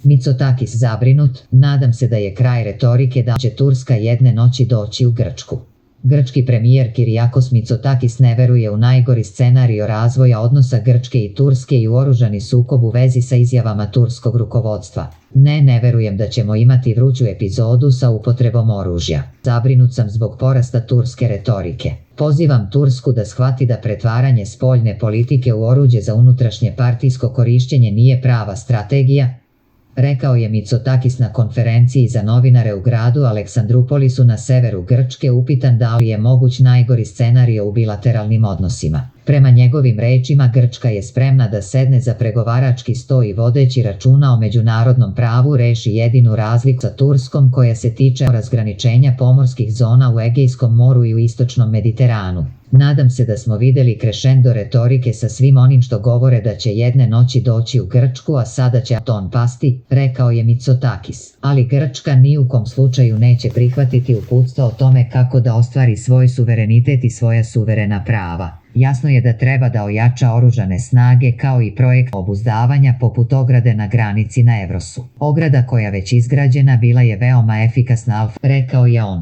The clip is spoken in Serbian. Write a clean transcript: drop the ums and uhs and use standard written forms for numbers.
Mitsotakis zabrinut, nadam se da je kraj retorike da će Turska jedne noći doći u Grčku. Grčki premijer Kyriakos Mitsotakis ne veruje u najgori scenario razvoja odnosa Grčke i Turske i u oružani sukob u vezi sa izjavama turskog rukovodstva. Ne verujem da ćemo imati vruću epizodu sa upotrebom oružja. Zabrinut sam zbog porasta turske retorike. Pozivam Tursku da shvati da pretvaranje spoljne politike u oruđe za unutrašnje partijsko korišćenje nije prava strategija, rekao je Mitsotakis na konferenciji za novinare u gradu Aleksandrupolisu na severu Grčke, upitan da li je moguć najgori scenario u bilateralnim odnosima. Prema njegovim rečima, Grčka je spremna da sedne za pregovarački sto i vodeći računa o međunarodnom pravu reši jedinu razliku sa Turskom koja se tiče razgraničenja pomorskih zona u Egejskom moru i u istočnom Mediteranu. Nadam se da smo vidjeli krešendo retorike sa svim onim što govore da će jedne noći doći u Grčku, a sada će ton pasti, rekao je Mitsotakis. Ali Grčka ni u kom slučaju neće prihvatiti uputstvo o tome kako da ostvari svoj suverenitet i svoja suverena prava. Jasno je da treba da ojača oružane snage kao i projekt obuzdavanja poput ograde na granici na Evrosu. Ograda koja već izgrađena bila je veoma efikasna, rekao je on.